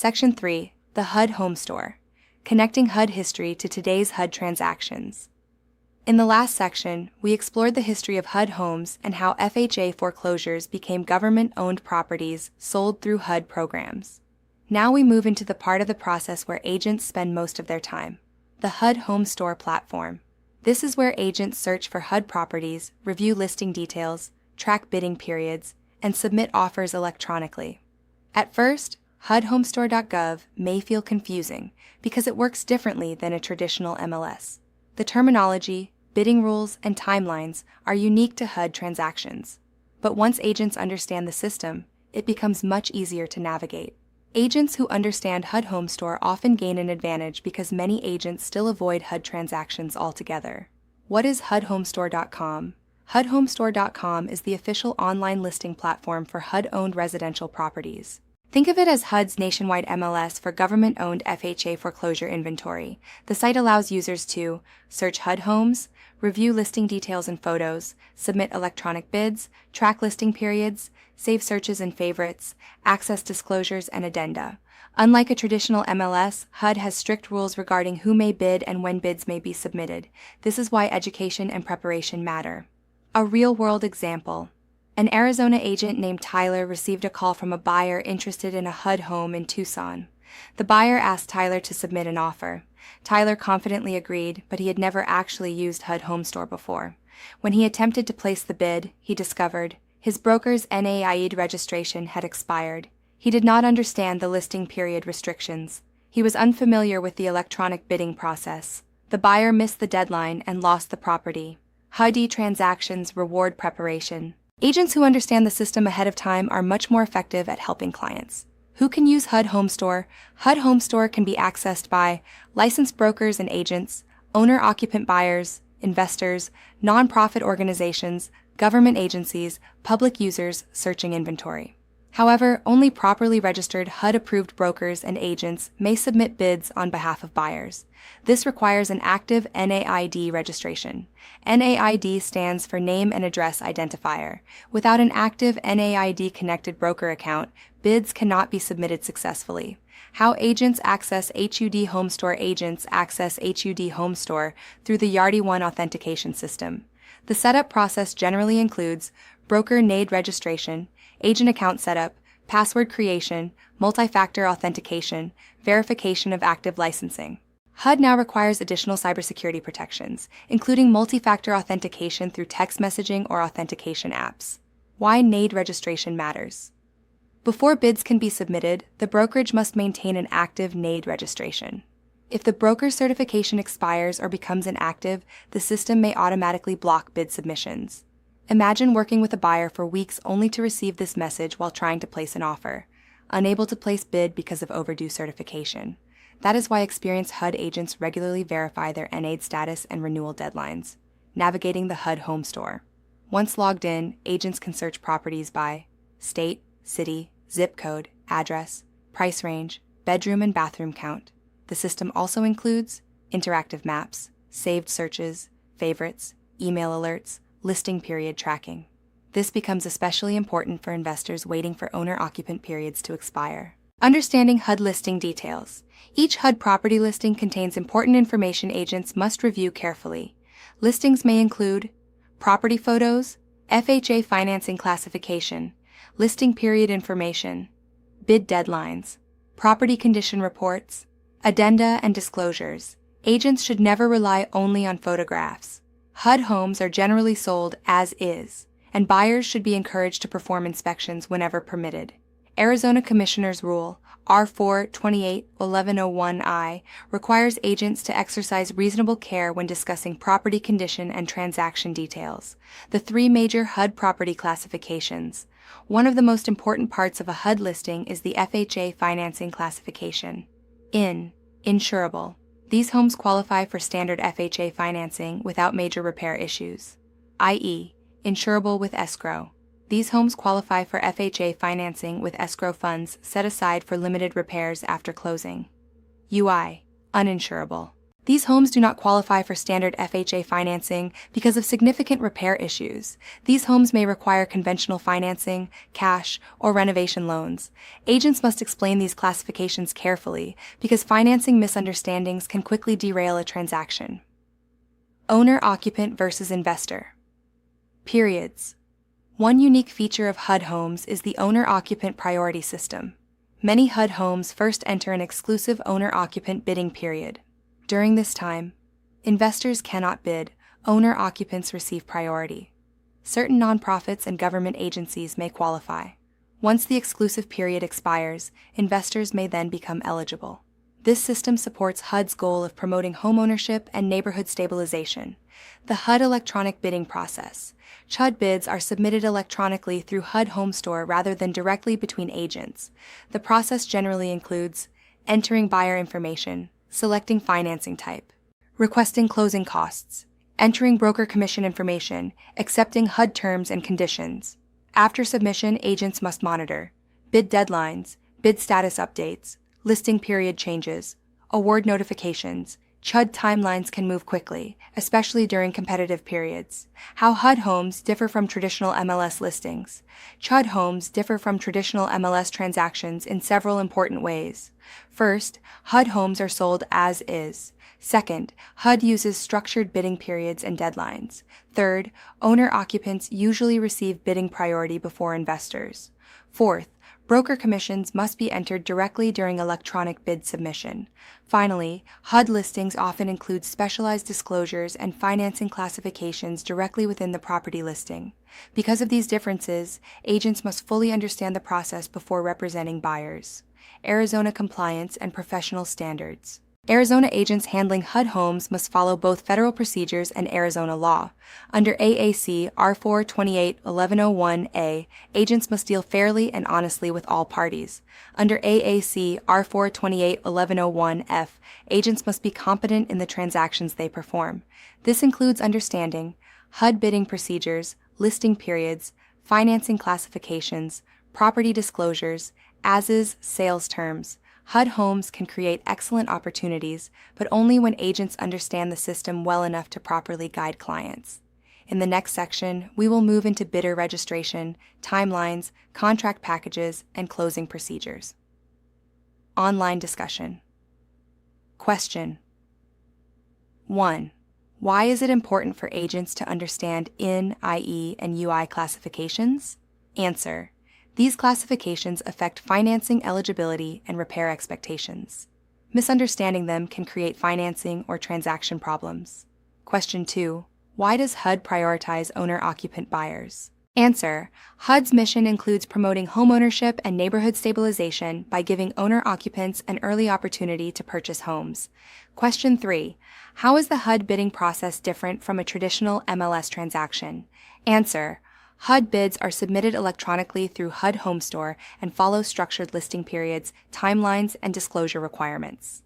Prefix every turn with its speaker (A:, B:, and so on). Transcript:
A: Section 3. The HUD Home Store. Connecting HUD history to today's HUD transactions. In the last section, we explored the history of HUD homes and how FHA foreclosures became government-owned properties sold through HUD programs. Now we move into the part of the process where agents spend most of their time. The HUD Home Store platform. This is where agents search for HUD properties, review listing details, track bidding periods, and submit offers electronically. At first, HUDhomestore.gov may feel confusing because it works differently than a traditional MLS. The terminology, bidding rules, and timelines are unique to HUD transactions. But once agents understand the system, it becomes much easier to navigate. Agents who understand HUD Home Store often gain an advantage because many agents still avoid HUD transactions altogether. What is HUDhomestore.com? HUDhomestore.com is the official online listing platform for HUD-owned residential properties. Think of it as HUD's nationwide MLS for government-owned FHA foreclosure inventory. The site allows users to search HUD homes, review listing details and photos, submit electronic bids, track listing periods, save searches and favorites, access disclosures and addenda. Unlike a traditional MLS, HUD has strict rules regarding who may bid and when bids may be submitted. This is why education and preparation matter. A real-world example. An Arizona agent named Tyler received a call from a buyer interested in a HUD home in Tucson. The buyer asked Tyler to submit an offer. Tyler confidently agreed, but he had never actually used HUD Home Store before. When he attempted to place the bid, he discovered his broker's HUD registration had expired. He did not understand the listing period restrictions. He was unfamiliar with the electronic bidding process. The buyer missed the deadline and lost the property. HUD transactions reward preparation. Agents who understand the system ahead of time are much more effective at helping clients. Who can use HUD Home Store? HUD Home Store can be accessed by licensed brokers and agents, owner-occupant buyers, investors, nonprofit organizations, government agencies, public users searching inventory. However, only properly registered HUD-approved brokers and agents may submit bids on behalf of buyers. This requires an active NAID registration. NAID stands for Name and Address Identifier. Without an active NAID-connected broker account, bids cannot be submitted successfully. How agents access HUD Home Store. Agents access HUD Home Store through the Yardi1 authentication system. The setup process generally includes broker NAID registration, agent account setup, password creation, multi-factor authentication, verification of active licensing. HUD now requires additional cybersecurity protections, including multi-factor authentication through text messaging or authentication apps. Why NAID registration matters. Before bids can be submitted, the brokerage must maintain an active NAID registration. If the broker certification expires or becomes inactive, the system may automatically block bid submissions. Imagine working with a buyer for weeks only to receive this message while trying to place an offer, unable to place bid because of overdue certification. That is why experienced HUD agents regularly verify their NAID status and renewal deadlines. Navigating the HUD Home Store. Once logged in, agents can search properties by state, city, zip code, address, price range, bedroom and bathroom count. The system also includes interactive maps, saved searches, favorites, email alerts, listing period tracking. This becomes especially important for investors waiting for owner-occupant periods to expire. Understanding HUD listing details. Each HUD property listing contains important information agents must review carefully. Listings may include property photos, FHA financing classification, listing period information, bid deadlines, property condition reports, addenda and disclosures. Agents should never rely only on photographs. HUD homes are generally sold as is, and buyers should be encouraged to perform inspections whenever permitted. Arizona Commissioner's Rule R4-28-1101I requires agents to exercise reasonable care when discussing property condition and transaction details. The three major HUD property classifications. One of the most important parts of a HUD listing is the FHA financing classification. Insurable. These homes qualify for standard FHA financing without major repair issues, i.e., insurable with escrow. These homes qualify for FHA financing with escrow funds set aside for limited repairs after closing. UI, uninsurable. These homes do not qualify for standard FHA financing because of significant repair issues. These homes may require conventional financing, cash, or renovation loans. Agents must explain these classifications carefully because financing misunderstandings can quickly derail a transaction. Owner-occupant versus investor. Periods. One unique feature of HUD homes is the owner-occupant priority system. Many HUD homes first enter an exclusive owner-occupant bidding period. During this time, investors cannot bid, owner-occupants receive priority. Certain nonprofits and government agencies may qualify. Once the exclusive period expires, investors may then become eligible. This system supports HUD's goal of promoting homeownership and neighborhood stabilization. The HUD electronic bidding process. HUD bids are submitted electronically through HUD Home Store rather than directly between agents. The process generally includes entering buyer information, selecting financing type, requesting closing costs, entering broker commission information, accepting HUD terms and conditions. After submission, agents must monitor bid deadlines, bid status updates, listing period changes, award notifications. HUD timelines can move quickly, especially during competitive periods. How HUD homes differ from traditional MLS listings. HUD homes differ from traditional MLS transactions in several important ways. First, HUD homes are sold as is. Second, HUD uses structured bidding periods and deadlines. Third, owner-occupants usually receive bidding priority before investors. Fourth, broker commissions must be entered directly during electronic bid submission. Finally, HUD listings often include specialized disclosures and financing classifications directly within the property listing. Because of these differences, agents must fully understand the process before representing buyers. Arizona compliance and professional standards. Arizona agents handling HUD homes must follow both federal procedures and Arizona law. Under AAC R428-1101A, agents must deal fairly and honestly with all parties. Under AAC R428-1101F, agents must be competent in the transactions they perform. This includes understanding HUD bidding procedures, listing periods, financing classifications, property disclosures, as-is sales terms. HUD homes can create excellent opportunities, but only when agents understand the system well enough to properly guide clients. In the next section, we will move into bidder registration, timelines, contract packages, and closing procedures. Online discussion. Question 1. Why is it important for agents to understand IN, IE, and UI classifications? Answer. These classifications affect financing eligibility and repair expectations. Misunderstanding them can create financing or transaction problems. Question 2. Why does HUD prioritize owner-occupant buyers? Answer. HUD's mission includes promoting homeownership and neighborhood stabilization by giving owner-occupants an early opportunity to purchase homes. Question 3. How is the HUD bidding process different from a traditional MLS transaction? Answer. HUD bids are submitted electronically through HUD Home Store and follow structured listing periods, timelines, and disclosure requirements.